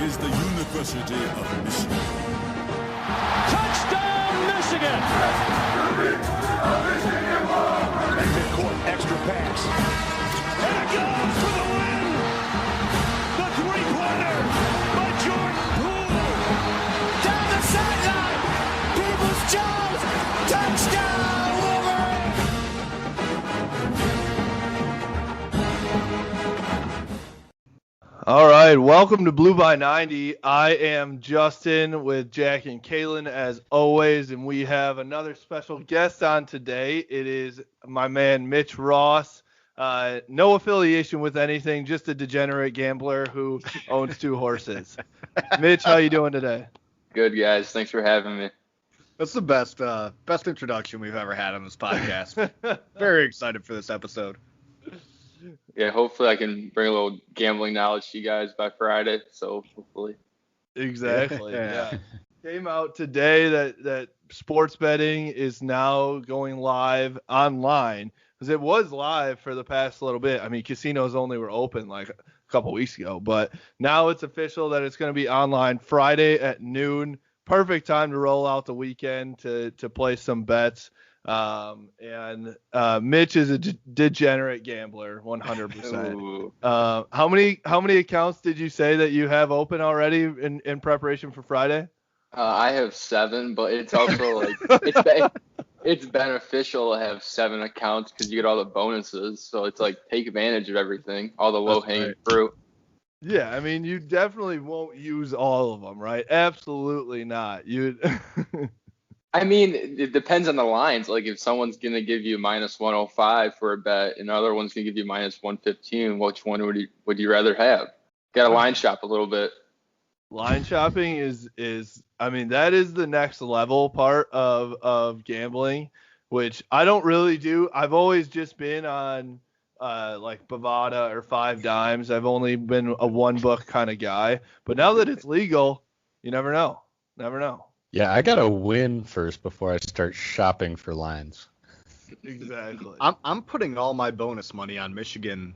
is the University of Michigan. Touchdown, Michigan! And midcourt, extra pass. And it goes for the win! The three-pointer by Jordan Poole! Down the sideline! Peoples-Jones! Touchdown, Wolverines! All right, welcome to Blue by 90. I am Justin with Jack and Kaylin as always, and we have another special guest on today. It is my man Mitch Ross. No affiliation with anything, just a degenerate gambler who owns two horses. Mitch, how you doing today? Good, guys. Thanks for having me. That's the best introduction we've ever had on this podcast. Very excited for this episode. Yeah, hopefully I can bring a little gambling knowledge to you guys by Friday. So hopefully. Exactly. Yeah. Came out today that sports betting is now going live online, because it was live for the past little bit. I mean, casinos only were open like a couple weeks ago, but now it's official that it's going to be online Friday at noon. Perfect time to roll out the weekend to play some bets. And Mitch is a degenerate gambler, 100%. How many accounts did you say that you have open already in preparation for Friday? I have 7, but it's also like it's beneficial to have 7 accounts because you get all the bonuses. So it's like take advantage of everything, all the low-hanging fruit. Yeah, I mean, you definitely won't use all of them, right? Absolutely not. I mean, it depends on the lines. Like if someone's going to give you minus 105 for a bet and the other one's going to give you minus 115, which one would you rather have? Got to line shop a little bit. Line shopping is I mean, that is the next level part of gambling, which I don't really do. I've always just been on like Bovada or 5 Dimes. I've only been a one book kind of guy. But now that it's legal, you never know. Never know. Yeah, I gotta win first before I start shopping for lines. Exactly. I'm putting all my bonus money on Michigan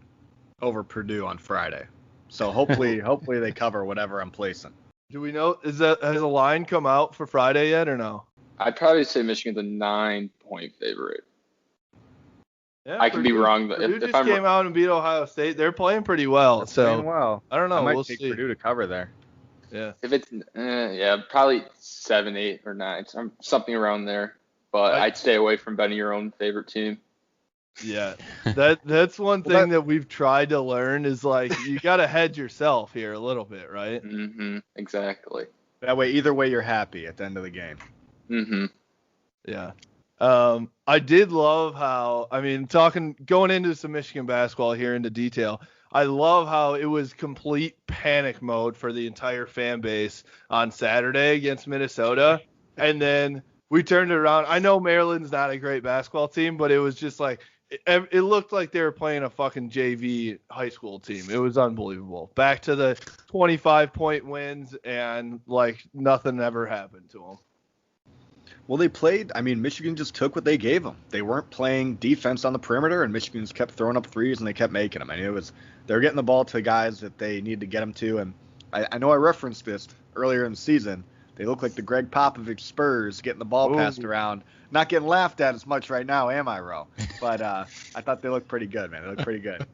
over Purdue on Friday. So hopefully they cover whatever I'm placing. Do we know, has a line come out for Friday yet or no? I'd probably say Michigan's a 9-point favorite. Yeah, I could be wrong. Purdue If just I'm came out and beat Ohio State. They're playing pretty well. Playing well. I don't know. I might we'll take see. Purdue to cover there. Yeah. If it's probably 7, 8, or 9, something around there. But I'd stay away from betting your own favorite team. Yeah, that's one thing that we've tried to learn is like you got to hedge yourself here a little bit, right? Mm-hmm. Exactly. That way, either way, you're happy at the end of the game. Mm-hmm. Yeah. I did love how, I mean, going into some Michigan basketball here into detail, I love how it was complete panic mode for the entire fan base on Saturday against Minnesota. And then we turned it around. I know Maryland's not a great basketball team, but it was just like, it looked like they were playing a fucking JV high school team. It was unbelievable. Back to the 25-point wins, and like nothing ever happened to them. Well, Michigan just took what they gave them. They weren't playing defense on the perimeter, and Michigan just kept throwing up threes, and they kept making them. I mean, they were getting the ball to guys that they need to get them to, and I know I referenced this earlier in the season. They look like the Greg Popovich Spurs getting the ball passed around. Not getting laughed at as much right now, am I, Ro? But I thought they looked pretty good, man. They looked pretty good.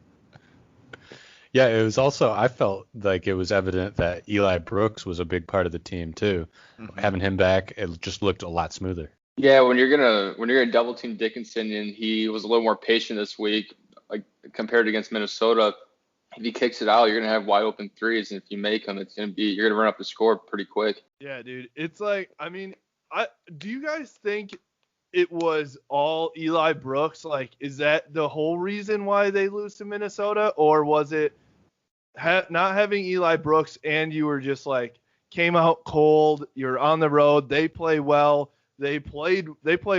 Yeah, it was also, I felt like it was evident that Eli Brooks was a big part of the team too. Mm-hmm. Having him back, it just looked a lot smoother. Yeah, when you're gonna double team Dickinson, and he was a little more patient this week, like compared against Minnesota. If he kicks it out, you're gonna have wide open threes, and if you make them, you're gonna run up the score pretty quick. Yeah, dude. It's like, I mean, do you guys think it was all Eli Brooks? Like, is that the whole reason why they lose to Minnesota, or was it not having Eli Brooks and you were just like came out cold? You're on the road. They play well. They play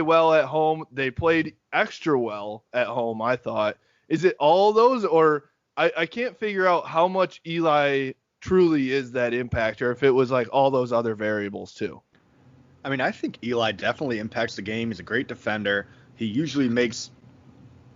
well at home. They played extra well at home, I thought. Is it all those, or I can't figure out how much Eli truly is that impact, or if it was like all those other variables too. I mean, I think Eli definitely impacts the game. He's a great defender. He usually makes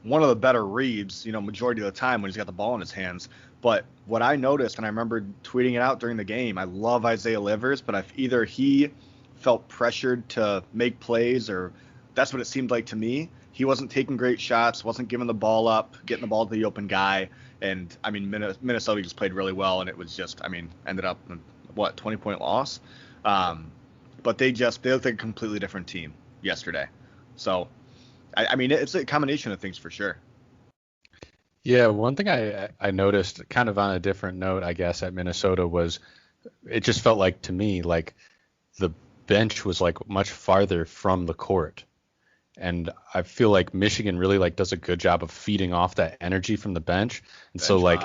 one of the better reads, majority of the time when he's got the ball in his hands. But what I noticed, and I remember tweeting it out during the game, I love Isaiah Livers, but if either he felt pressured to make plays, or that's what it seemed like to me, he wasn't taking great shots, wasn't giving the ball up, getting the ball to the open guy. And, I mean, Minnesota just played really well, and it was just, I mean, ended up, 20-point loss? But they looked like a completely different team yesterday. So, I mean, it's a combination of things for sure. Yeah, one thing I noticed kind of on a different note, I guess, at Minnesota was it just felt like to me like the bench was like much farther from the court. And I feel like Michigan really like does a good job of feeding off that energy from the bench. And so like,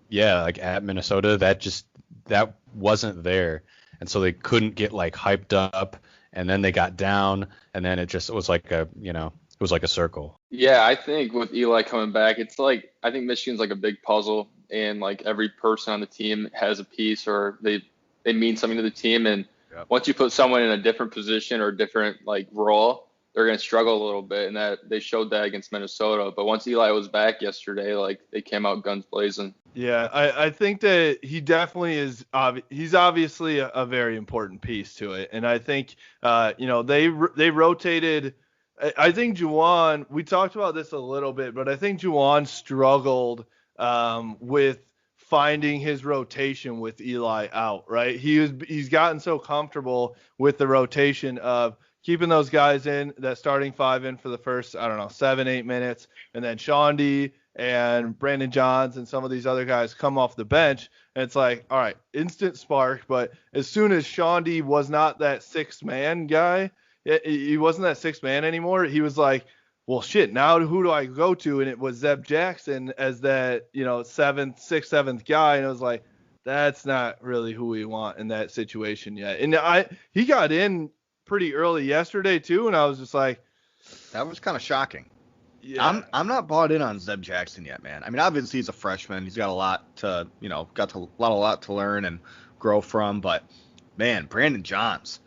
yeah, like at Minnesota, that wasn't there. And so they couldn't get like hyped up, and then they got down, and then it was like it was like a circle. Yeah, I think with Eli coming back, it's like I think Michigan's like a big puzzle, and like every person on the team has a piece, or they mean something to the team. And once you put someone in a different position or different like role, they're going to struggle a little bit, and that they showed that against Minnesota. But once Eli was back yesterday, like they came out guns blazing. Yeah, I think that he definitely is. He's obviously a very important piece to it, and I think they rotated. I think Juwan. We talked about this a little bit, but I think Juwan struggled with finding his rotation with Eli out. Right, he's gotten so comfortable with the rotation of keeping those guys in, that starting five in for the first, 7-8 minutes, and then Shawnee and Brandon Johns and some of these other guys come off the bench, and it's like, all right, instant spark. But as soon as Shawnee was not that sixth man guy, he wasn't that sixth man anymore. He was like, well, shit, now who do I go to? And it was Zeb Jackson as that, sixth, seventh guy. And it was like, that's not really who we want in that situation yet. And he got in pretty early yesterday too, and I was just like, that was kind of shocking. Yeah. I'm not bought in on Zeb Jackson yet, man. I mean, obviously he's a freshman. He's got a lot to learn and grow from. But man, Brandon Johns,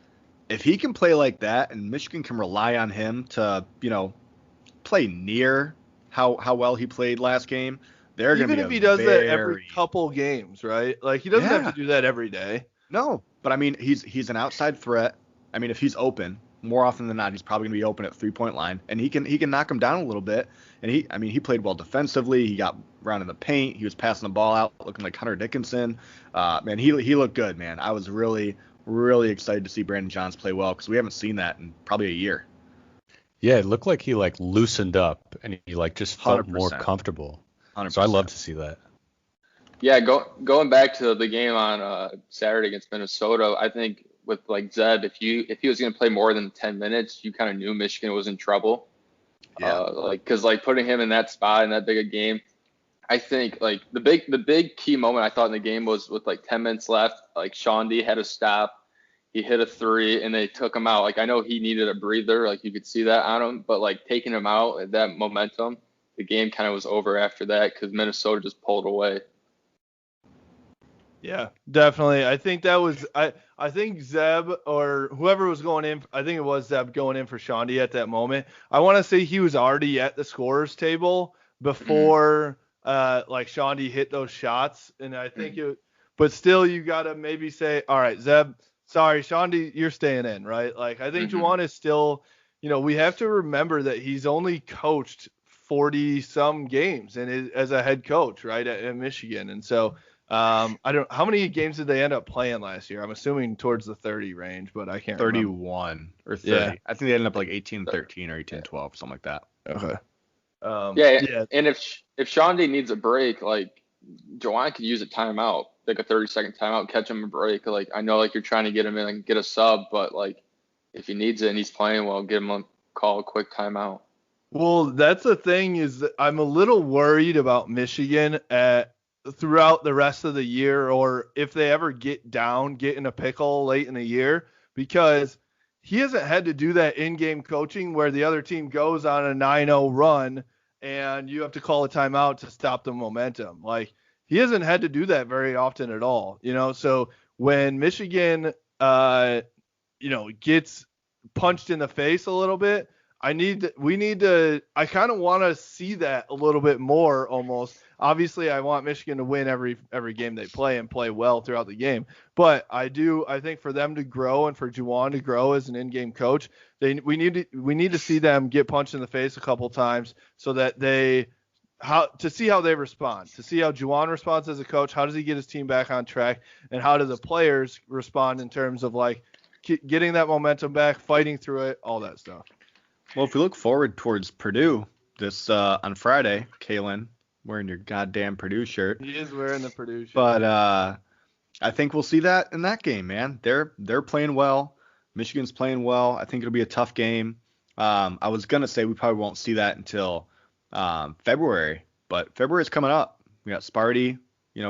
if he can play like that, and Michigan can rely on him to, play near how well he played last game, they're going to be even if he does that every couple games, right? Like he doesn't have to do that every day. No, but I mean, he's an outside threat. I mean, if he's open, more often than not, he's probably going to be open at 3-point line, and he can knock him down a little bit. And he played well defensively. He got around in the paint. He was passing the ball out, looking like Hunter Dickinson. Man, he looked good, man. I was really, really excited to see Brandon Johns play well, because we haven't seen that in probably a year. Yeah, it looked like he like loosened up, and he like just felt 100%. More comfortable. 100%. So I love to see that. Yeah, going back to the game on Saturday against Minnesota, I think with like Zeb, if he was going to play more than 10 minutes, you kind of knew Michigan was in trouble. Yeah. Because putting him in that spot in that big a game, I think like the big key moment I thought in the game was with like 10 minutes left. Like Shawnee had a stop, he hit a three, and they took him out. Like I know he needed a breather, like you could see that on him, but like taking him out at that momentum, the game kind of was over after that because Minnesota just pulled away. Yeah, definitely. I think that was I think Zeb or whoever was going in. I think it was Zeb going in for Shawnee at that moment. I want to say he was already at the scorer's table before like Shawnee hit those shots, and I think but still you gotta maybe say, all right, Zeb, sorry, Shawnee, you're staying in, right? Like I think Juwan is still, we have to remember that he's only coached 40 some games and as a head coach, right, at Michigan, and so. How many games did they end up playing last year? I'm assuming towards the 30 range, but I can't 31 remember. Or 30. Yeah. I think they ended up like 18-13 or 18-12, something like that. Okay. And if Shawnee needs a break, like Juwan could use a timeout, like a 30-second timeout, catch him a break. Like I know like you're trying to get him in and get a sub, but like if he needs it and he's playing well, give him a quick timeout. Well, that's the thing is that I'm a little worried about Michigan throughout the rest of the year, or if they ever get in a pickle late in the year, because he hasn't had to do that in-game coaching where the other team goes on a 9-0 run and you have to call a timeout to stop the momentum. Like he hasn't had to do that very often at all, so when Michigan, gets punched in the face a little bit, I kind of want to see that a little bit more almost. Obviously, I want Michigan to win every game they play and play well throughout the game. But I think for them to grow and for Juwan to grow as an in-game coach, we need to see them get punched in the face a couple times so that to see how they respond, to see how Juwan responds as a coach. How does he get his team back on track, and how do the players respond in terms of like getting that momentum back, fighting through it, all that stuff. Well, if we look forward towards Purdue this on Friday, Kalen, wearing your goddamn Purdue shirt. He is wearing the Purdue shirt. But I think we'll see that in that game, man. They're playing well. Michigan's playing well. I think it'll be a tough game. I was gonna say we probably won't see that until February, but February's coming up. We got Sparty,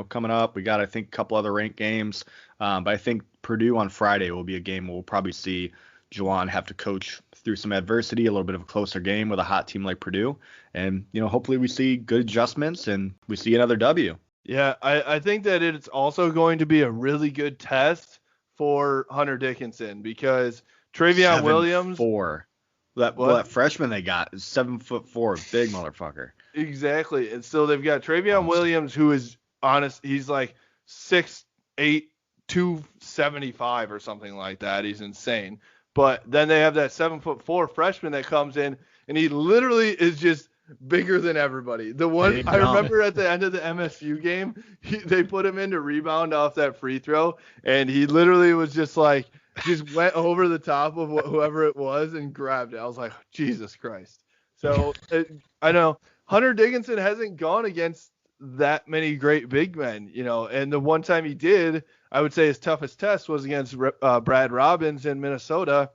coming up. We got, I think, a couple other ranked games. But I think Purdue on Friday will be a game where we'll probably see Juwan have to coach through some adversity, a little bit of a closer game with a hot team like Purdue. And, hopefully we see good adjustments and we see another W. Yeah, I think that it's also going to be a really good test for Hunter Dickinson because Travion Williams. 7'4". That freshman they got is 7'4", big motherfucker. Exactly. And so they've got Travion Williams, who is honest. He's like 6'8", 275 or something like that. He's insane. But then they have that 7'4" freshman that comes in, and he literally is just bigger than everybody. The one I remember at the end of the MSU game, they put him in to rebound off that free throw, and he literally was just like, just went over the top of whoever it was and grabbed it. I was like, Jesus Christ. So I know Hunter Dickinson hasn't gone against that many great big men, and the one time he did, I would say his toughest test was against Brad Robbins in Minnesota.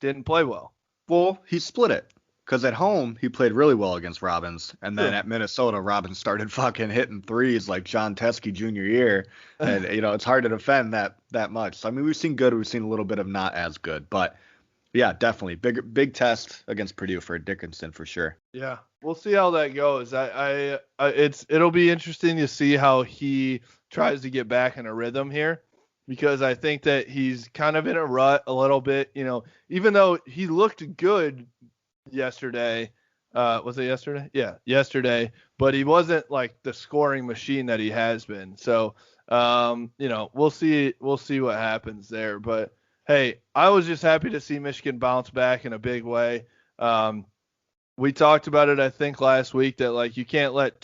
Didn't play well. Well, he split it. Because at home, he played really well against Robbins. And then at Minnesota, Robbins started fucking hitting threes like John Teskey junior year. And, it's hard to defend that much. So, I mean, we've seen good. We've seen a little bit of not as good. But, yeah, definitely. Big test against Purdue for Dickinson for sure. Yeah, we'll see how that goes. It'll be interesting to see how he tries to get back in a rhythm here. Because I think that he's kind of in a rut a little bit. Even though he looked good yesterday. Was it yesterday? Yeah, yesterday. But he wasn't like the scoring machine that he has been. So, we'll see what happens there. But hey, I was just happy to see Michigan bounce back in a big way. We talked about it, I think, last week that like you can't let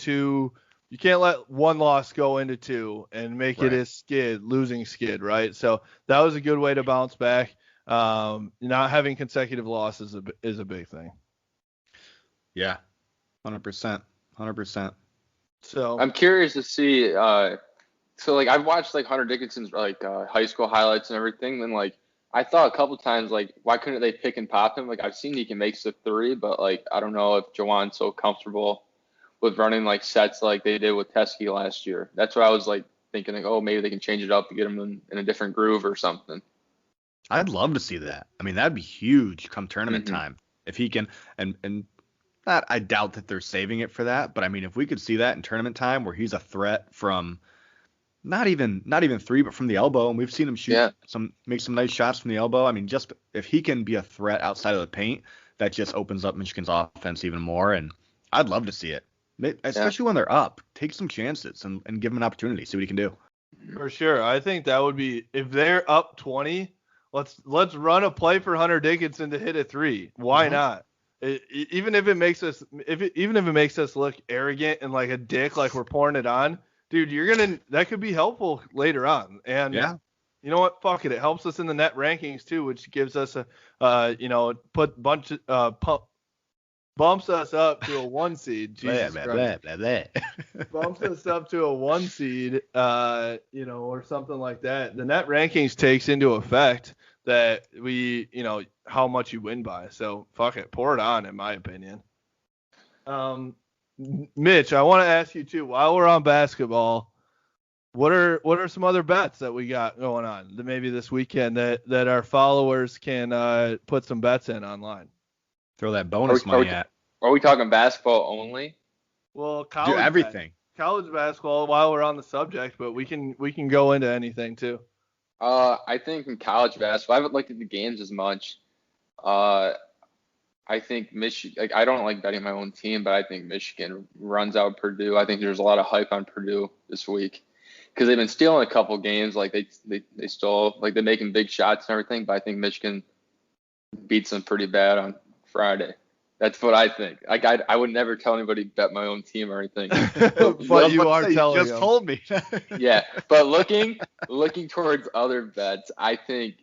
one loss go into two and make it a losing skid, right? So that was a good way to bounce back. Not having consecutive losses is a big thing. Yeah, 100%. So I'm curious to see. So like I've watched like Hunter Dickinson's like high school highlights and everything, and like I thought a couple times like why couldn't they pick and pop him? Like I've seen he can make the three, but like I don't know if Juwan's so comfortable with running like sets like they did with Teskey last year. That's what I was like thinking like, oh, maybe they can change it up to get him in a different groove or something. I'd love to see that. I mean, that'd be huge come tournament time. If he can, and not, I doubt that they're saving it for that, but I mean, if we could see that in tournament time where he's a threat from not even three, but from the elbow, and we've seen him make some nice shots from the elbow. I mean, just if he can be a threat outside of the paint, that just opens up Michigan's offense even more, and I'd love to see it. Especially when they're up, take some chances and give him an opportunity, see what he can do. For sure. I think that would be, if they're up 20, let's run a play for Hunter Dickinson to hit a three. Why not? Even if it makes us look arrogant and like a dick, like we're pouring it on, dude, that could be helpful later on. And you know what? Fuck it. It helps us in the net rankings too, which gives us bumps us up to a 1 seed. Jesus Christ. Bumps us up to a 1 seed, or something like that. The net rankings takes into effect that how much you win by. So fuck it, pour it on, in my opinion. Mitch, I want to ask you too, while we're on basketball, what are some other bets that we got going on that maybe this weekend that our followers can put some bets in online? Throw that bonus money at. Are we talking basketball only? Well, everything. College basketball while we're on the subject, but we can go into anything too. I think in college basketball, I haven't looked at the games as much. I I think Michigan. Like, I don't like betting my own team, but I think Michigan runs out Purdue. I think there's a lot of hype on Purdue this week because they've been stealing a couple games. Like they stole, like they're making big shots and everything. But I think Michigan beats them pretty bad on Friday. That's what I think. Like I would never tell anybody to bet my own team or anything. But you are telling you just them. told me. Yeah, but looking towards other bets, I think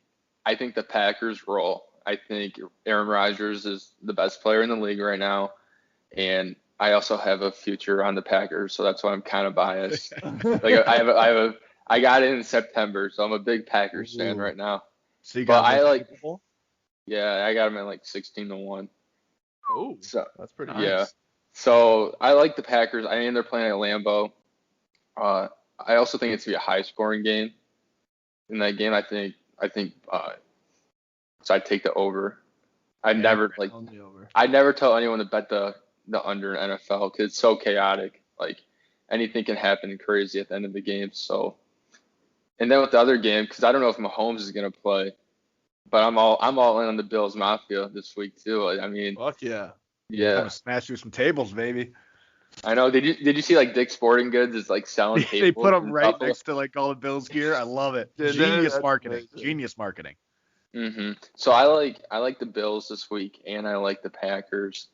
the Packers roll. I think Aaron Rodgers is the best player in the league right now, and I also have a future on the Packers, so that's why I'm kind of biased. Like I got it in September, so I'm a big Packers fan right now. So you got Yeah, I got them at like 16-1. Oh, so that's pretty yeah. nice. So I like the Packers. I mean, they're playing at Lambeau. I also think it's gonna be a high-scoring game. In that game, I think. So I'd take the over. I'd never tell anyone to bet the under in NFL because it's so chaotic. Like anything can happen crazy at the end of the game. So, and then with the other game, because I don't know if Mahomes is gonna play, but I'm all in on the Bills Mafia this week too. I mean, fuck yeah. Yeah. Gonna smash through some tables, baby. I know. Did you see like Dick's Sporting Goods is like selling tables? They put them right next to like all the Bills gear. I love it. Genius marketing. Amazing. Genius marketing. Mm-hmm. So I like the Bills this week, and I like the Packers.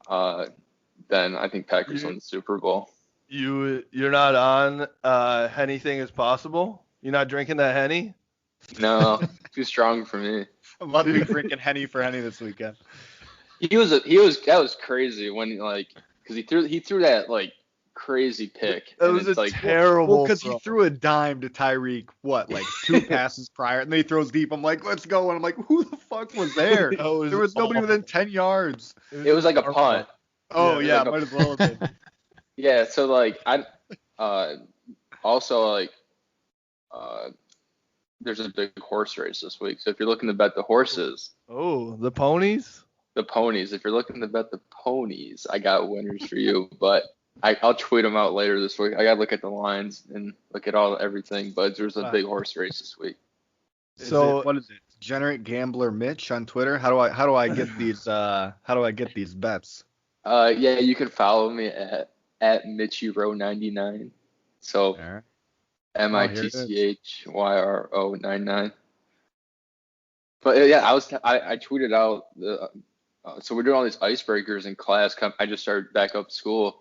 Then I think Packers win the Super Bowl. You're not on anything is possible? You're not drinking that Henny? No, too strong for me. I'm about to be drinking Henny for Henny this weekend. That was crazy when like because he threw that like crazy pick. That was a terrible. Well, because he threw a dime to Tyreek, like 2 passes prior, and then he throws deep. I'm like, let's go, and I'm like, who the fuck was there? There was nobody within 10 yards. It was like a punt. Oh yeah, might as well have been. Yeah, so like I also like there's a big horse race this week. So if you're looking to bet the horses, the ponies. If you're looking to bet the ponies, I got winners for you. But I'll tweet them out later this week. I gotta look at the lines and look at everything. But there's a big horse race this week. So what is it? Degenerate Gambler Mitch on Twitter. How do I get these? How do I get these bets? Yeah, you can follow me at MitchyRow99. So MITCHYRO99. But yeah, I tweeted out so we're doing all these icebreakers in class. I just started back up school,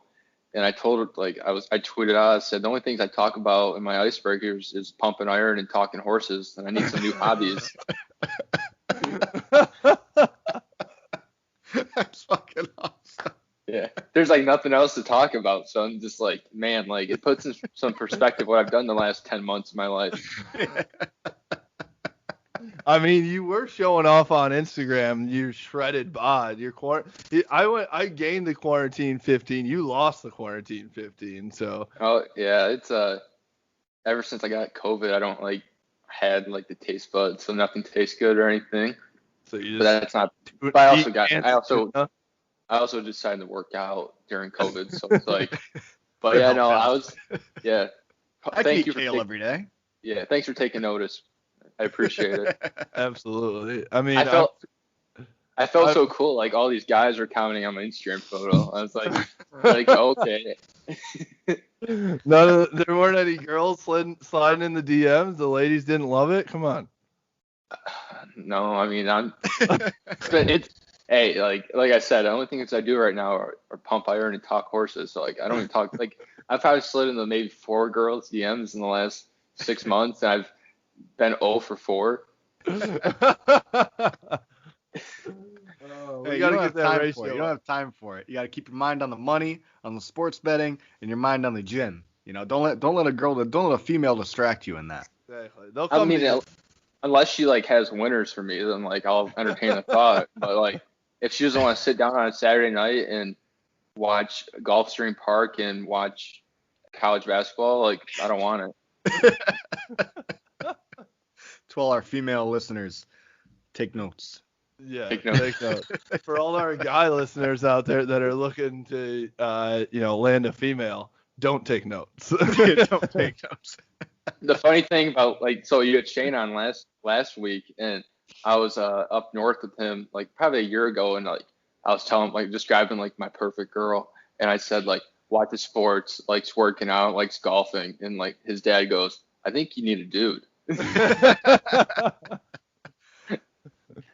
and I told her I tweeted out. I said the only things I talk about in my icebreakers is pumping iron and talking horses, and I need some new hobbies. That's fucking awesome. Yeah, there's like nothing else to talk about, so I'm just like, man, like it puts in some perspective what I've done the last 10 months of my life. I mean, you were showing off on Instagram. You shredded bod. I gained the quarantine 15. You lost the quarantine 15. So. Oh yeah, it's ever since I got COVID, I don't had the taste buds, so nothing tastes good or anything. So you just. But that's not. But I also decided to work out during COVID, so it's like. But yeah, no, I was. Yeah. Thank you for kale every day. Yeah, thanks for taking notice. I appreciate it. Absolutely. I mean, I felt so cool. Like all these guys were commenting on my Instagram photo. I was like okay. There weren't any girls sliding in the DMs. The ladies didn't love it. Come on. No, I mean but it's hey, like I said, the only things I do right now are pump iron and talk horses. So I don't even talk. I've probably slid into maybe 4 girls DMs in the last 6 months, and I've been 0 for 4. We gotta get that ratio. You don't have time for it. You gotta keep your mind on the money, on the sports betting, and your mind on the gym. Don't let a female distract you in that. Exactly. Unless she has winners for me, then I'll entertain the thought. But if she doesn't want to sit down on a Saturday night and watch Gulfstream Park and watch college basketball, I don't want it. To all our female listeners, take notes. Yeah, take notes. For all our guy listeners out there that are looking to, land a female, don't take notes. Don't take notes. The funny thing about so you had Shane on last week, and I was up north with him probably a year ago, and I I was telling like describing like my perfect girl, and I said like watches sports, likes working out, likes golfing, and like his dad goes, I think you need a dude.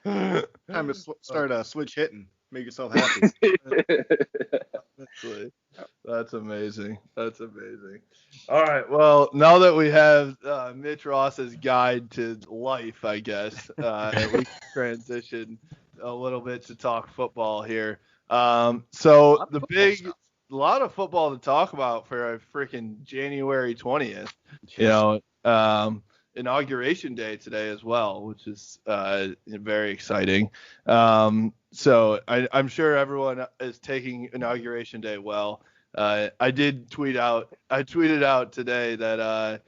Time to start switch hitting. Make yourself happy. That's amazing. That's amazing. All right. Well, now that we have Mitch Ross's guide to life, I guess we can transition a little bit to talk football here. So a lot of football to talk about for a freaking January 20th. You know, Inauguration Day today as well, which is very exciting. So I'm sure everyone is taking Inauguration Day well. I tweeted out today that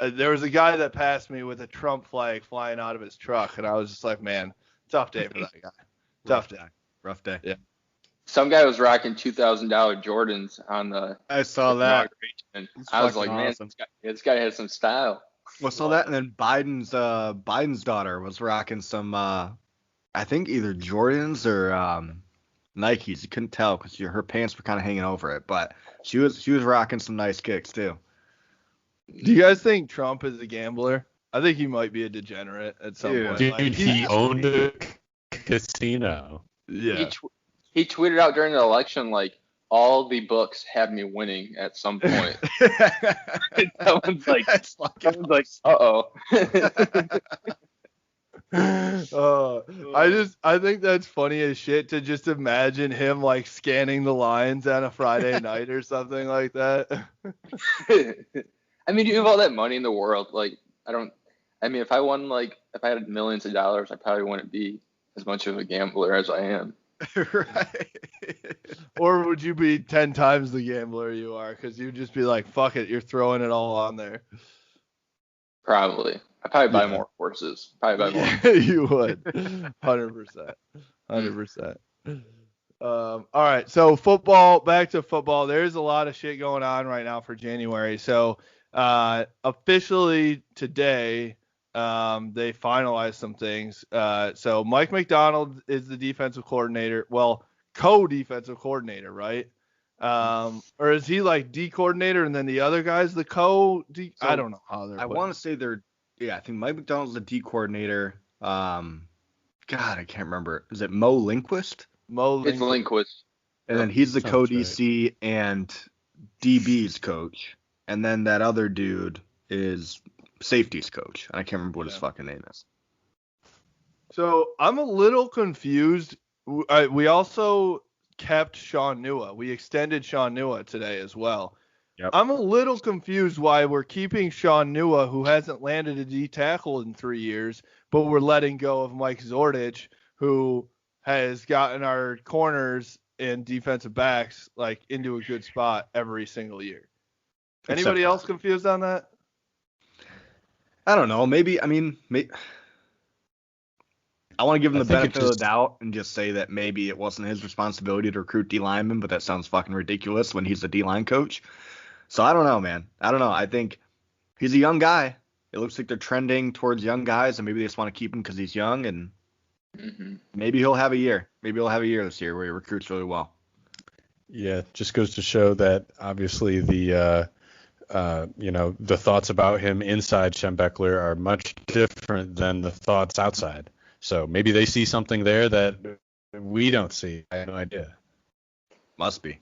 there was a guy that passed me with a Trump flag flying out of his truck, and I was just like, man, tough day for that guy. Tough day. Rough day. Yeah. Some guy was rocking $2,000 Jordans on the. I saw that. I was like, awesome. Man, this guy has some style. Well, saw that, and then Biden's daughter was rocking some, I think either Jordans or Nikes. You couldn't tell because her pants were kind of hanging over it, but she was rocking some nice kicks too. Do you guys think Trump is a gambler? I think he might be a degenerate at some point. Dude, he owned a casino. Yeah. He tweeted out during the election like, all the books have me winning at some point. Someone's like, uh-oh. I think that's funny as shit to just imagine him like scanning the lines on a Friday night or something like that. I mean, you have all that money in the world. Like, if I had millions of dollars, I probably wouldn't be as much of a gambler as I am. Right. Or would you be 10 times the gambler you are? Because you'd just be like, fuck it, you're throwing it all on there. Probably. I'd probably buy more horses. Probably buy more. You would. 100%. 100%. All right. So back to football. There's a lot of shit going on right now for January. So officially today, they finalized some things. So Mike Mcdonald is the defensive coordinator. Well, co-defensive coordinator, right? Or is he like D coordinator and then the other guy's the co-D? So I don't know how they're. I want to say I think Mike McDonald's the D coordinator. God, I can't remember. Is it Mo Lindquist? It's Lindquist. And then he's the co-DC right. And DB's coach. And then that other dude is safety's coach. And I can't remember what his fucking name is. So I'm a little confused. We also kept Sean Nua. We extended Sean Nua today as well. Yep. I'm a little confused why we're keeping Sean Nua, who hasn't landed a D tackle in 3 years, but we're letting go of Mike Zordich, who has gotten our corners and defensive backs like into a good spot every single year. Anybody else confused on that? I don't know. Maybe I want to give him the benefit of the doubt and just say that maybe it wasn't his responsibility to recruit D linemen, but that sounds fucking ridiculous when he's the D line coach. So I don't know, man. I don't know. I think he's a young guy. It looks like they're trending towards young guys, and maybe they just want to keep him because he's young, and maybe he'll have a year. Maybe he'll have a year this year where he recruits really well. Yeah, it just goes to show that obviously the thoughts about him inside Schembechler are much different than the thoughts outside. So maybe they see something there that we don't see. I have no idea. Must be.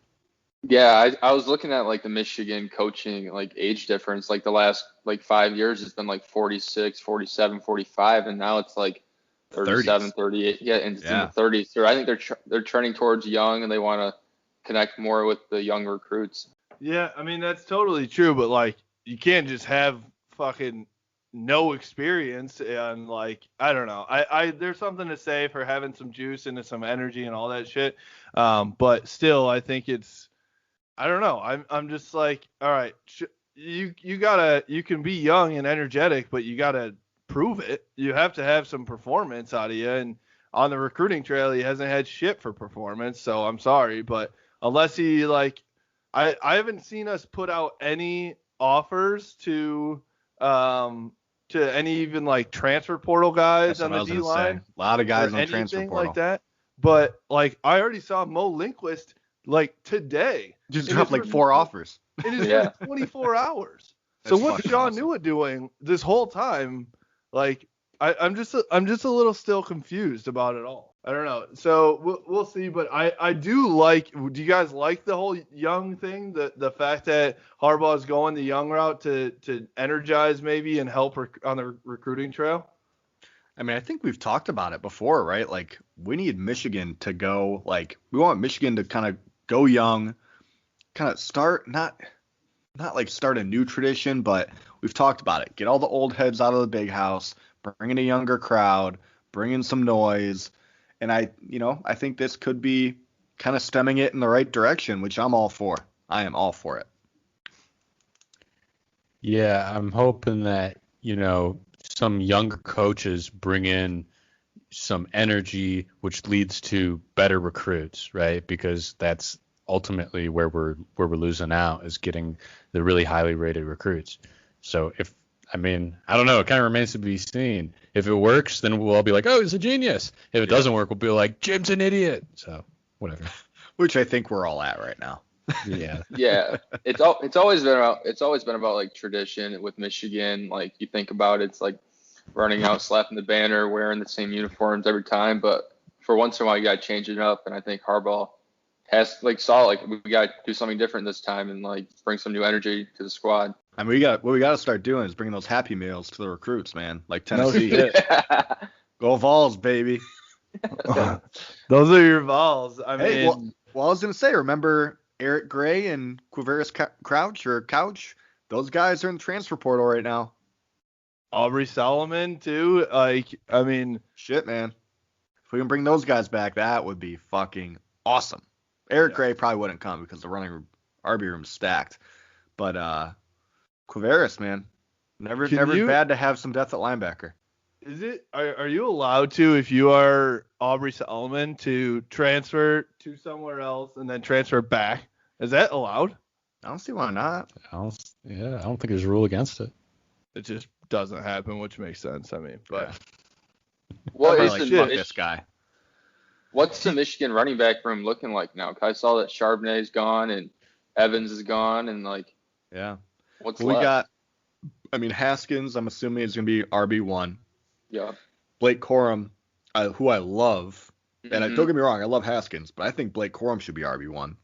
Yeah, I was looking at like the Michigan coaching like age difference. Like the last like 5 years, it's been like 46, 47, 45, and now it's like 37, 38. Yeah, and it's in the 30s. So I think they're trending towards young, and they want to connect more with the young recruits. Yeah, I mean that's totally true, but like you can't just have fucking no experience and like I don't know. I there's something to say for having some juice and some energy and all that shit. But still, I think it's I don't know. I'm just like, all right, you can be young and energetic, but you gotta prove it. You have to have some performance out of you, and on the recruiting trail, he hasn't had shit for performance. So I'm sorry, but unless he like, I haven't seen us put out any offers to any even like transfer portal guys on the D line. A lot of guys on transfer portal like that. but like I already saw Mo Lindquist like today. Just dropped like 4 offers. It is like 24 hours. So That's what's fucking Sean awesome. Newett doing this whole time? Like I'm just a little still confused about it all. I don't know. So we'll see. But I do like. Do you guys like the whole young thing? The fact that Harbaugh is going the young route to energize maybe and help on the recruiting trail. I mean, I think we've talked about it before, right? Like, we need Michigan to go, like, we want Michigan to kind of go young, kind of start, not like start a new tradition, but we've talked about it. Get all the old heads out of the big house, bring in a younger crowd, bring in some noise. And I think this could be kind of stemming it in the right direction, which I'm all for. I am all for it. Yeah, I'm hoping that, some younger coaches bring in some energy, which leads to better recruits, right? Because that's ultimately where we're losing out, is getting the really highly rated recruits. So I don't know. It kind of remains to be seen. If it works, then we'll all be like, oh, he's a genius. If it doesn't work, we'll be like, Jim's an idiot. So whatever. Which I think we're all at right now. Yeah. Yeah. It's always been about like tradition with Michigan. Like you think about it, it's like running out, slapping the banner, wearing the same uniforms every time. But for once in a while, you got to change it up. And I think Harbaugh has saw we got to do something different this time and like bring some new energy to the squad. I mean, what we got to start doing is bringing those Happy Meals to the recruits, man. Like Tennessee. Go Vols, baby. Those are your Vols. I mean, well, I was going to say, remember Eric Gray and Quavaris Couch? Those guys are in the transfer portal right now. Aubrey Solomon, too. Shit, man. If we can bring those guys back, that would be fucking awesome. Eric Gray probably wouldn't come because the running RB room's stacked. But Quavaris, man. Never bad to have some depth at linebacker. Are you allowed to, if you are Aubrey Solomon, to transfer to somewhere else and then transfer back? Is that allowed? I don't see why not. I don't think there's a rule against it. It just doesn't happen, which makes sense. I mean, but what is this guy? What's the Michigan running back room looking like now? 'Cause I saw that Charbonnet's gone and Evans is gone, and what's left? We got? Haskins. I'm assuming is going to be RB1. Yeah. Blake Corum, who I love, and don't get me wrong, I love Haskins, but I think Blake Corum should be RB1.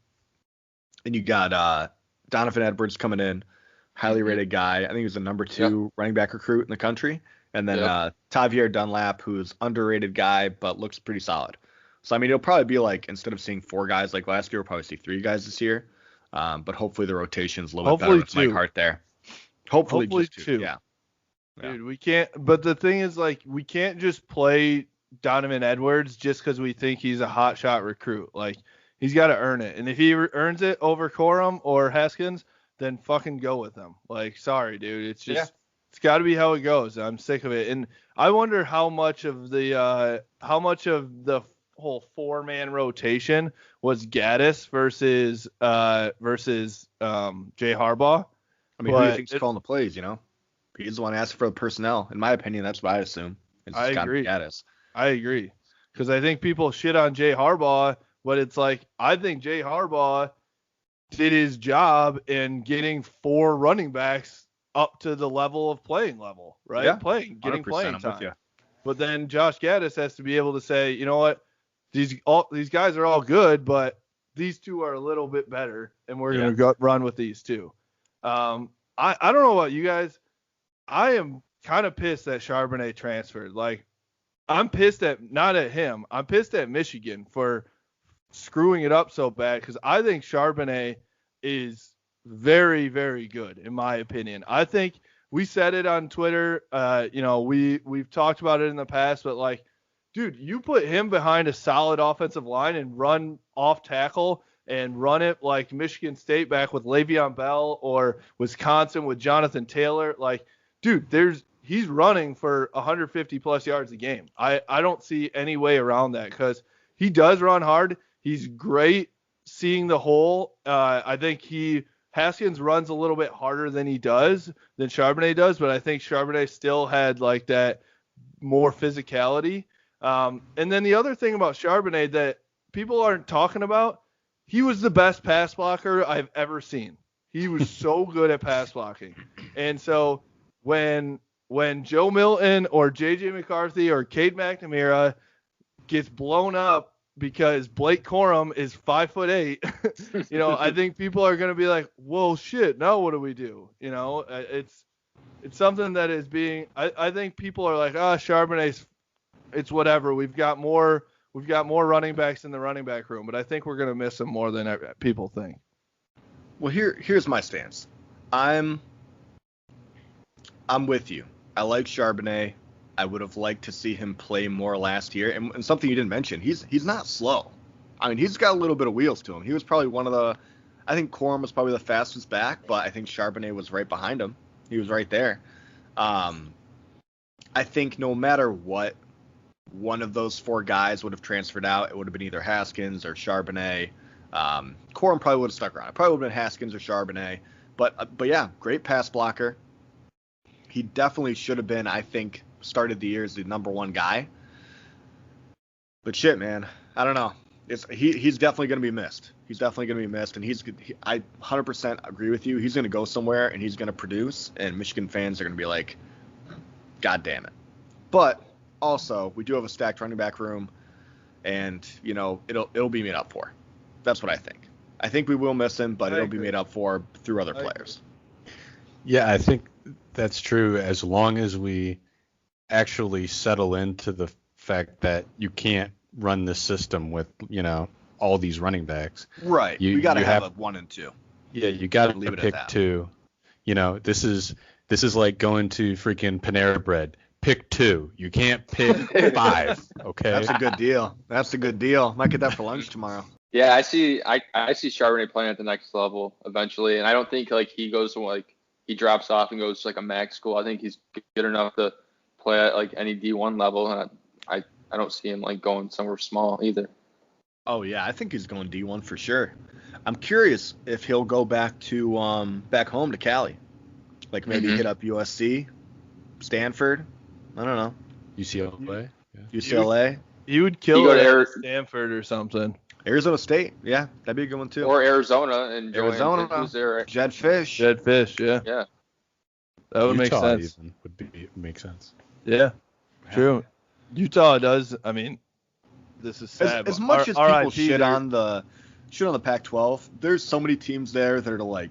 And you got Donovan Edwards coming in, highly rated guy. I think he was the number 2 running back recruit in the country. And then Tavier Dunlap, who's underrated guy, but looks pretty solid. So, it'll probably be like, instead of seeing 4 guys like last year, we'll probably see 3 guys this year. But hopefully the rotation's a little bit better with Mike Hart there. Hopefully just 2. Yeah. Dude, we can't. But the thing is, we can't just play Donovan Edwards just because we think he's a hot shot recruit. He's got to earn it. And if he earns it over Corum or Haskins, then fucking go with him. Sorry, dude. It's just it's got to be how it goes. I'm sick of it. And I wonder how much of the whole 4-man rotation was Gaddis versus Jay Harbaugh. Who do you think's calling the plays? He's the one asking for the personnel. In my opinion, that's what I assume. I agree. I agree. Because I think people shit on Jay Harbaugh, but it's I think Jay Harbaugh did his job in getting 4 running backs up to the level of playing level, right? Yeah, getting playing time. But then Josh Gaddis has to be able to say, you know what, these guys are all good, but these 2 are a little bit better, and we're going to run with these 2. I don't know about you guys. I am kind of pissed that Charbonnet transferred. I'm pissed not at him. I'm pissed at Michigan for screwing it up so bad, because I think Charbonnet is very, very good, in my opinion. I think we said it on Twitter. We've talked about it in the past, but dude, you put him behind a solid offensive line and run off tackle and run it like Michigan State back with Le'Veon Bell, or Wisconsin with Jonathan Taylor. Dude, he's running for 150 plus yards a game. I don't see any way around that, because he does run hard. He's great seeing the hole. I think Haskins runs a little bit harder than Charbonnet does, but I think Charbonnet still had that more physicality. And then the other thing about Charbonnet that people aren't talking about, he was the best pass blocker I've ever seen. He was so good at pass blocking. And so when Joe Milton or J.J. McCarthy or Cade McNamara gets blown up because Blake Corum is 5'8", I think people are going to be like, whoa, shit, now what do we do? It's something that is being – I think people are like, Charbonnet's – it's whatever. We've got more running backs in the running back room, but I think we're going to miss him more than people think. Well, here's my stance. I'm with you. I like Charbonnet. I would have liked to see him play more last year. And something you didn't mention, he's not slow. I mean, he's got a little bit of wheels to him. He was probably I think Corum was probably the fastest back, but I think Charbonnet was right behind him. He was right there. I think no matter what, one of those four guys would have transferred out. It would have been either Haskins or Charbonnet. Corum probably would have stuck around. It probably would have been Haskins or Charbonnet. But yeah, great pass blocker. He definitely should have been, I think, started the year as the number one guy. But shit, man, I don't know. He's definitely going to be missed. He's definitely going to be missed, and I 100% agree with you. He's going to go somewhere, and he's going to produce, and Michigan fans are going to be like, God damn it. But also, we do have a stacked running back room, and, it'll be made up for. That's what I think. I think we will miss him, but it'll be made up for through other players. Yeah, I think that's true as long as we actually settle into the fact that you can't run this system with, all these running backs. Right. You got to have a 1 and 2. Yeah, you got to pick 2. This is like going to freaking Panera Bread. Pick 2. You can't pick 5. Okay. That's a good deal. Might get that for lunch tomorrow. Yeah, I see Charbonnet playing at the next level eventually, and I don't think he goes to he drops off and goes to a mag school. I think he's good enough to play at any D1 level, and I don't see him going somewhere small either. Oh yeah, I think he's going D1 for sure. I'm curious if he'll go back home to Cali, maybe hit up USC, Stanford. I don't know. UCLA. Yeah. UCLA. He would kill it at Stanford or something. Arizona State. Yeah, that'd be a good one too. Or Arizona and who's there? Jed Fish, yeah. Yeah. That would make sense. Even would make sense. Yeah. True. Utah does. I mean, this is sad. As much as people shit on the Pac-12, there's so many teams there that are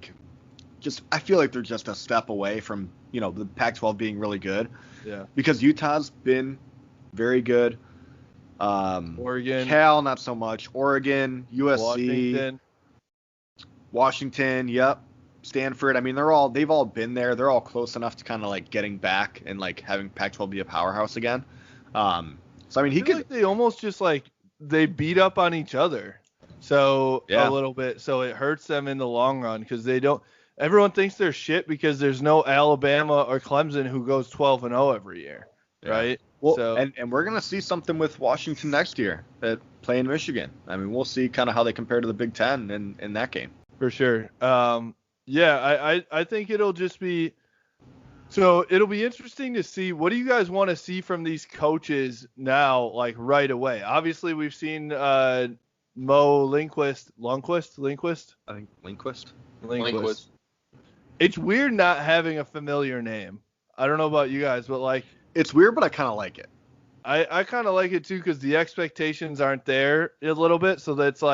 I feel like they're just a step away from, the Pac-12 being really good. Yeah. Because Utah's been very good. Oregon. Cal, not so much. Oregon, USC. Washington, yep. Stanford. I mean, they've all been there. They're all close enough to kind of getting back and having Pac-12 be a powerhouse again. So I mean, they almost just they beat up on each other. So a little bit. So it hurts them in the long run because they don't. Everyone thinks they're shit because there's no Alabama or Clemson who goes 12-0 every year, right? Well, and we're gonna see something with Washington next year at playing Michigan. I mean, we'll see kind of how they compare to the Big Ten in that game. For sure. I think it'll just be. So it'll be interesting to see, what do you guys want to see from these coaches now, right away? Obviously, we've seen Mo Lindquist. I think Lindquist. It's weird not having a familiar name. I don't know about you guys, but it's weird, but I kind of like it. I kind of like it too because the expectations aren't there a little bit. So that's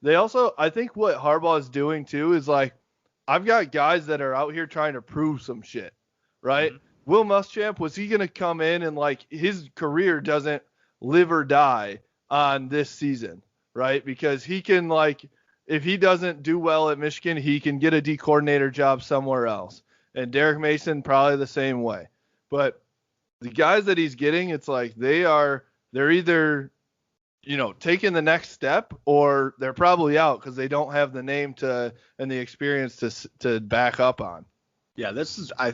they also, I think what Harbaugh is doing too is I've got guys that are out here trying to prove some shit. Right? Mm-hmm. Will Muschamp, was he going to come in and his career doesn't live or die on this season, right? Because he can if he doesn't do well at Michigan, he can get a D coordinator job somewhere else. And Derek Mason probably the same way. But the guys that he's getting, it's they're either taking the next step or they're probably out because they don't have the name and the experience to back up on. Yeah,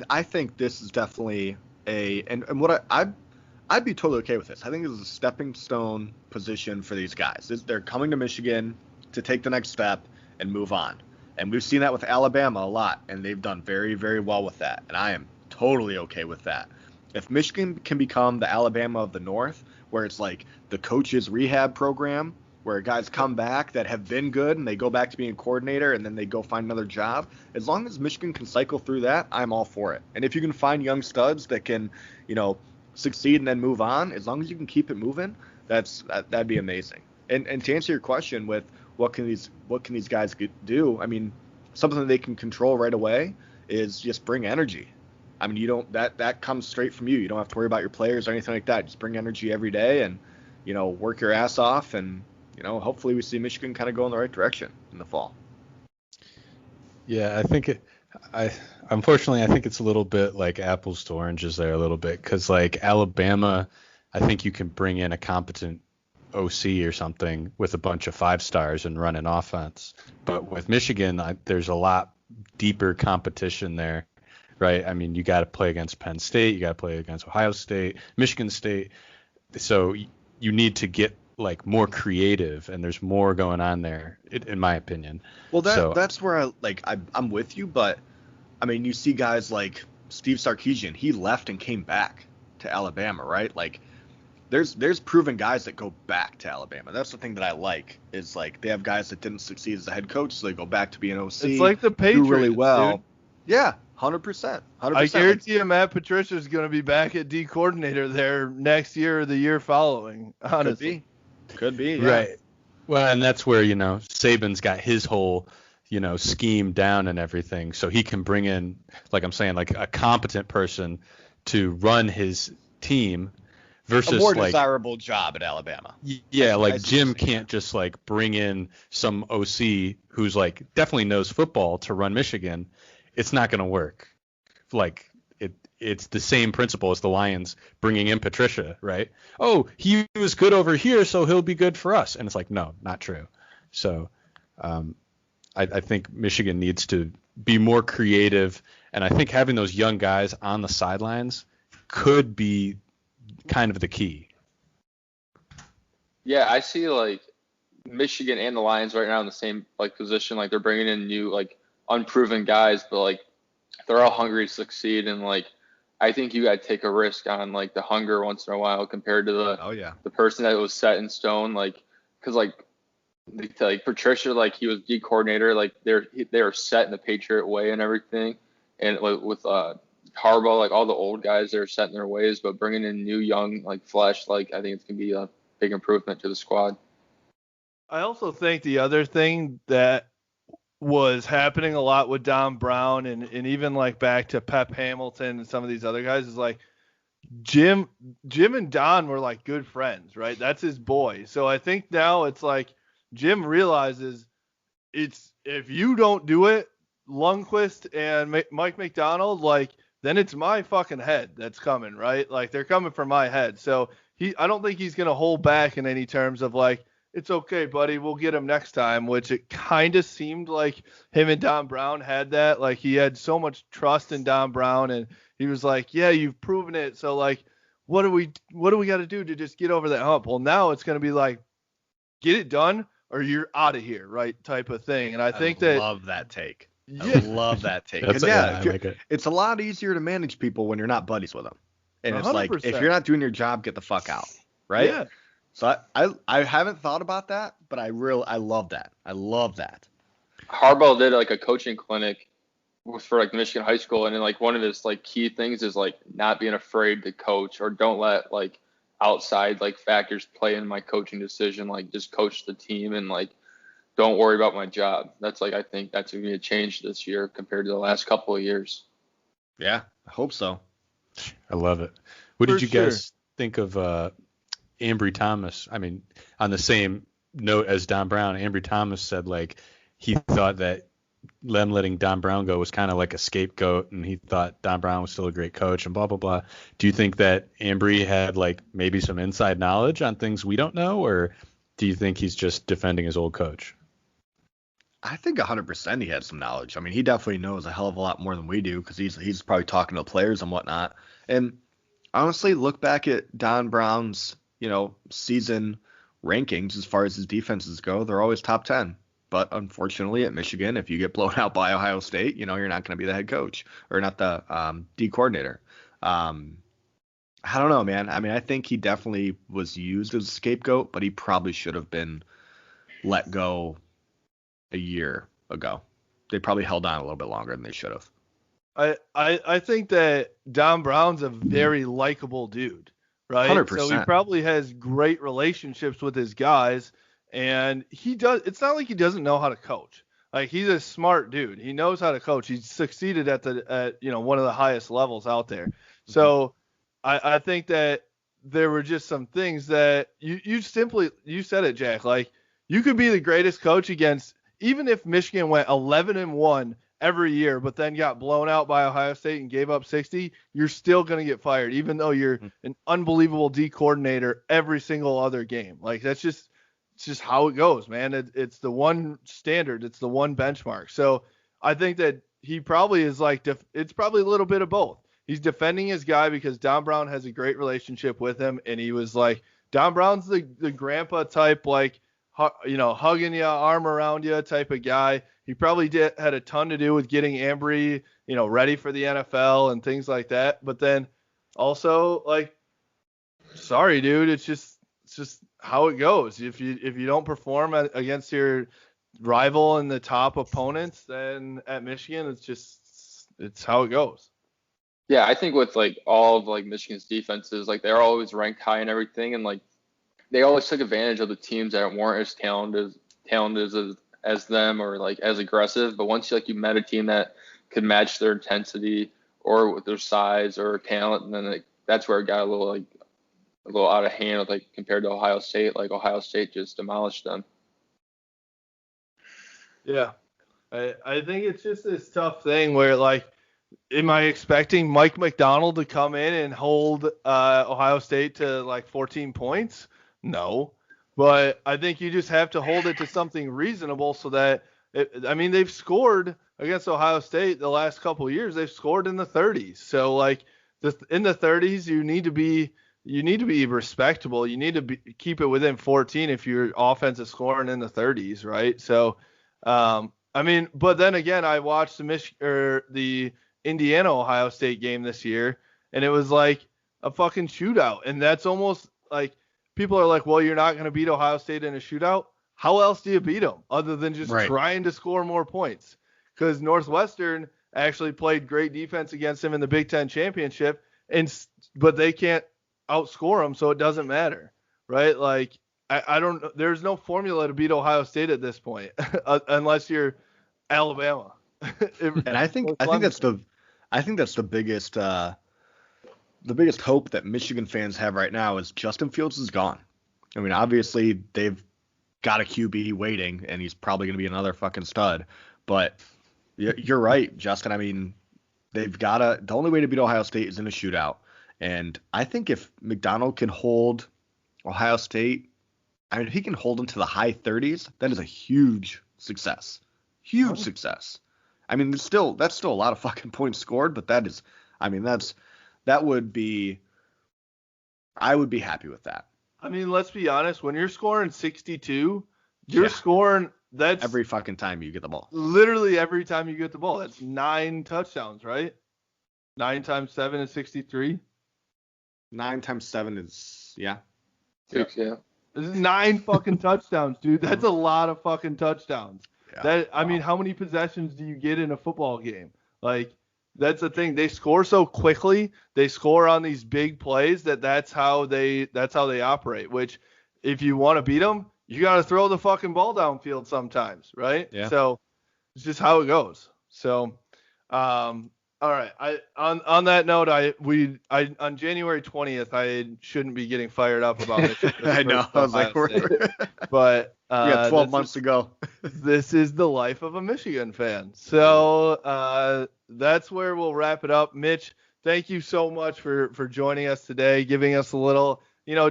I think this is definitely and what I'd be totally okay with this. I think this is a stepping stone position for these guys. They're coming to Michigan to take the next step and move on. And we've seen that with Alabama a lot, and they've done very, very well with that. And I am totally okay with that. If Michigan can become the Alabama of the North, where it's like the coach's rehab program, where guys come back that have been good and they go back to being a coordinator and then they go find another job. As long as Michigan can cycle through that, I'm all for it. And if you can find young studs that can, succeed and then move on, as long as you can keep it moving, that'd be amazing. And to answer your question with what can these guys do? I mean, something that they can control right away is just bring energy. I mean, that comes straight from you. You don't have to worry about your players or anything like that. Just bring energy every day and, work your ass off, and hopefully we see Michigan kind of go in the right direction in the fall. Yeah, unfortunately, I think it's a little bit like apples to oranges there a little bit, because like Alabama, I think you can bring in a competent OC or something with a bunch of 5-stars and run an offense. But with Michigan, there's a lot deeper competition there, right? I mean, you got to play against Penn State, you got to play against Ohio State, Michigan State. So you need to get like more creative, and there's more going on there, in my opinion. Well, that's where I'm with you, but I mean, you see guys like Steve Sarkisian, he left and came back to Alabama, right? Like there's proven guys that go back to Alabama. That's the thing that I like, is like they have guys that didn't succeed as a head coach, so they go back to be an OC. It's like the Patriots, do really well. Dude. Yeah, 100%. I guarantee you Matt Patricia is going to be back at D coordinator there next year or the year following, honestly. Could be, yeah. Right. Well, and that's where, Saban's got his whole, scheme down and everything. So he can bring in, like I'm saying, like a competent person to run his team versus a more desirable job at Alabama. Yeah, like Jim can't just like bring in some OC who's like definitely knows football to run Michigan. It's not going to work. Like it's the same principle as the Lions bringing in Patricia, right? Oh, he was good over here, so he'll be good for us. And it's like, no, not true. So I think Michigan needs to be more creative. And I think having those young guys on the sidelines could be kind of the key. Yeah, I see like Michigan and the Lions right now in the same like position. Like they're bringing in new like unproven guys, but like they're all hungry to succeed, and like I think you got to take a risk on like the hunger once in a while compared to the person that was set in stone. Like, because like Patricia, like he was D coordinator, like they are set in the Patriot way and everything, and like, with Harbaugh, like all the old guys, they're set in their ways, but bringing in new young like flesh, like I think it's gonna be a big improvement to the squad. I also think the other thing that was happening a lot with Don Brown and even like back to Pep Hamilton and some of these other guys is like Jim and Don were like good friends, right? That's his boy. So I think now it's like Jim realizes it's, if you don't do it, Lundqvist and Mike Mcdonald, like then it's my fucking head that's coming, right? Like they're coming for my head. So I don't think he's going to hold back in any terms of like, it's okay, buddy, we'll get him next time, which it kind of seemed like him and Don Brown had that. Like he had so much trust in Don Brown, and he was like, yeah, you've proven it. So like, what do we got to do to just get over that hump? Well, now it's going to be like, get it done or you're out of here, right? Type of thing. And I love that take. Yeah. I love that take. I like it. It's a lot easier to manage people when you're not buddies with them. And it's 100%. Like, if you're not doing your job, get the fuck out. Right? Yeah. So I haven't thought about that, but I love that. I love that. Harbaugh did like a coaching clinic for like Michigan high school, and then like one of his like key things is like not being afraid to coach, or don't let like outside like factors play in my coaching decision. Like just coach the team and like don't worry about my job. That's like, I think that's going to be a change this year compared to the last couple of years. Yeah, I hope so. I love it. What did you guys think of Ambry Thomas? I mean, on the same note as Don Brown, Ambry Thomas said like he thought that them letting Don Brown go was kind of like a scapegoat, and he thought Don Brown was still a great coach and blah, blah, blah. Do you think that Ambry had like maybe some inside knowledge on things we don't know, or do you think he's just defending his old coach? I think 100% he had some knowledge. I mean, he definitely knows a hell of a lot more than we do, because he's probably talking to players and whatnot. And honestly, look back at Don Brown's, season rankings as far as his defenses go. They're always top 10. But unfortunately at Michigan, if you get blown out by Ohio State, you're not going to be the head coach, or not the D coordinator. I don't know, man. I mean, I think he definitely was used as a scapegoat, but he probably should have been let go a year ago. They probably held on a little bit longer than they should have. I think that Don Brown's a very likable dude, right? 100%. So he probably has great relationships with his guys, and he does. It's not like he doesn't know how to coach. Like, he's a smart dude. He knows how to coach. He's succeeded at one of the highest levels out there. So I think that there were just some things that you said it, Jack. Like, you could be the greatest coach against, even if Michigan went 11-1 every year, but then got blown out by Ohio State and gave up 60, you're still going to get fired, even though you're an unbelievable D coordinator every single other game. Like, it's just how it goes, man. It's the one standard. It's the one benchmark. So I think that he probably is like, it's probably a little bit of both. He's defending his guy because Don Brown has a great relationship with him. And he was like, Don Brown's the grandpa type, like, hugging you, arm around you type of guy. He probably had a ton to do with getting Ambry, ready for the NFL and things like that. But then also, like, sorry, dude, it's just how it goes. If you don't perform against your rival and the top opponents, then at Michigan, it's how it goes. Yeah, I think with like all of like Michigan's defenses, like they're always ranked high and everything, and like they always took advantage of the teams that weren't as talented as them or like as aggressive. But once you met a team that could match their intensity or with their size or talent, and then that's where it got a little out of hand, like compared to Ohio State. Like Ohio State just demolished them. Yeah, I think it's just this tough thing where, like, am I expecting Mike Mcdonald to come in and hold Ohio State to like 14 points? No, but I think you just have to hold it to something reasonable so that they've scored against Ohio State the last couple of years. They've scored in the 30s. So like in the 30s, you need to be respectable. You need to keep it within 14 if your offense is scoring in the 30s, right? So, but then again, I watched the Indiana Ohio State game this year, and it was like a fucking shootout. And that's almost like, people are like, well, you're not going to beat Ohio State in a shootout. How else do you beat them other than just trying to score more points? Because Northwestern actually played great defense against them in the Big Ten championship, but they can't outscore them, so it doesn't matter, right? Like, I don't know. There's no formula to beat Ohio State at this point, unless you're Alabama. And I think that's the biggest hope that Michigan fans have right now is Justin Fields is gone. I mean, obviously they've got a QB waiting, and he's probably going to be another fucking stud. But you're right, Justin. I mean, the only way to beat Ohio State is in a shootout. And I think if Mcdonald can hold Ohio State, if he can hold them to the high 30s, that is a huge success. Huge success. I mean, that's still a lot of fucking points scored, but I would be happy with that. I mean, let's be honest. When you're scoring 62, you're scoring. That's every fucking time you get the ball. Literally every time you get the ball. That's 9 touchdowns, right? 9 times 7 is 63. 9 times 7 is 6, yeah. This is 9 fucking touchdowns, dude. That's a lot of fucking touchdowns. Yeah. I mean, how many possessions do you get in a football game? Like, that's the thing. They score so quickly. They score on these big plays that's how they operate. Which, if you want to beat them, you got to throw the fucking ball downfield sometimes, right? Yeah. So it's just how it goes. So, all right. On that note, on January 20th, I shouldn't be getting fired up about it. I know. I was like, but we got 12 months to go. This is the life of a Michigan fan. So that's where we'll wrap it up. Mitch, thank you so much for joining us today, giving us a little,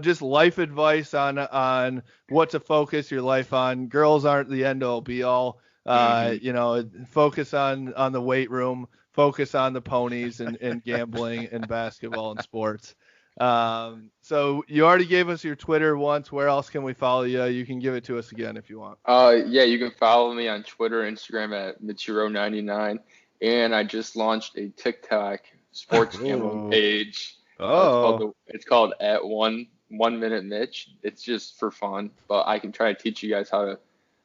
just life advice on what to focus your life on. Girls aren't the end all be all. Focus on the weight room. Focus on the ponies and gambling and basketball and sports. So you already gave us your Twitter once. Where else can we follow you? You can give it to us again if you want. You can follow me on Twitter, Instagram at Michiro99, and I just launched a TikTok sports gambling page. It's called at 1 minute Mitch. It's just for fun, but I can try to teach you guys how to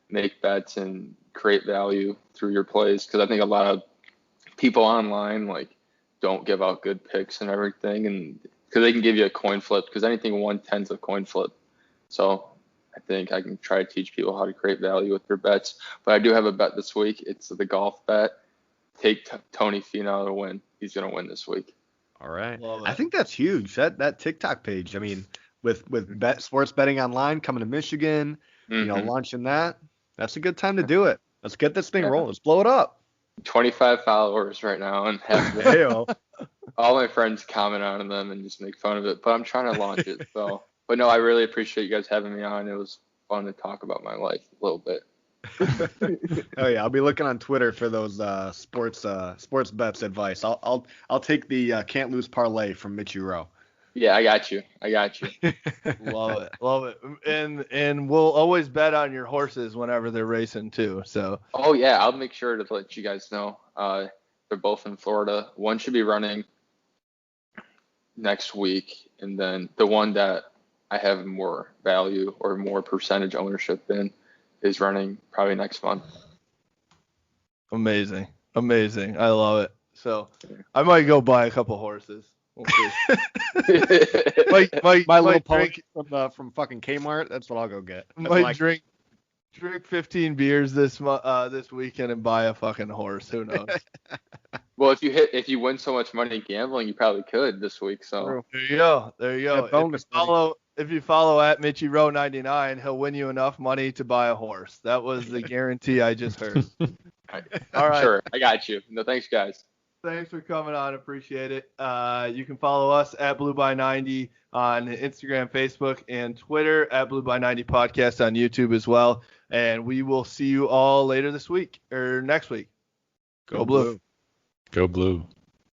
make bets and create value through your plays, because I think a lot of people online like don't give out good picks and everything, and because they can give you a coin flip, because anything 1/10 is a coin flip. So I think I can try to teach people how to create value with their bets. But I do have a bet this week. It's the golf bet. Take Tony Finau to win. He's going to win this week. All right. I think that's huge. That TikTok page. I mean, with sports betting online coming to Michigan, launching that. That's a good time to do it. Let's get this thing rolling. Let's blow it up. 25 followers right now, and have all my friends comment on them and just make fun of it. But I'm trying to launch it. So, but no, I really appreciate you guys having me on. It was fun to talk about my life a little bit. Oh yeah, I'll be looking on Twitter for those sports bets advice. I'll take the can't lose parlay from Mitch Rowe. Yeah, I got you. Love it. And we'll always bet on your horses whenever they're racing too. So. Oh yeah, I'll make sure to let you guys know. They're both in Florida. One should be running next week, and then the one that I have more value or more percentage ownership in is running probably next month. Amazing. I love it. So I might go buy a couple horses. We'll my little drink from fucking Kmart. That's what I'll go get. Drink 15 beers this weekend and buy a fucking horse. Who knows? Well, if you win so much money gambling, you probably could this week. So there you go. If you follow at Mitchy Row 99, he'll win you enough money to buy a horse. That was the guarantee I just heard. All right. Sure, I got you. No, thanks, guys. Thanks for coming on. Appreciate it. You can follow us at BlueBy90 on Instagram, Facebook, and Twitter, at BlueBy90 Podcast on YouTube as well. And we will see you all later this week or next week. Go Blue. Go Blue.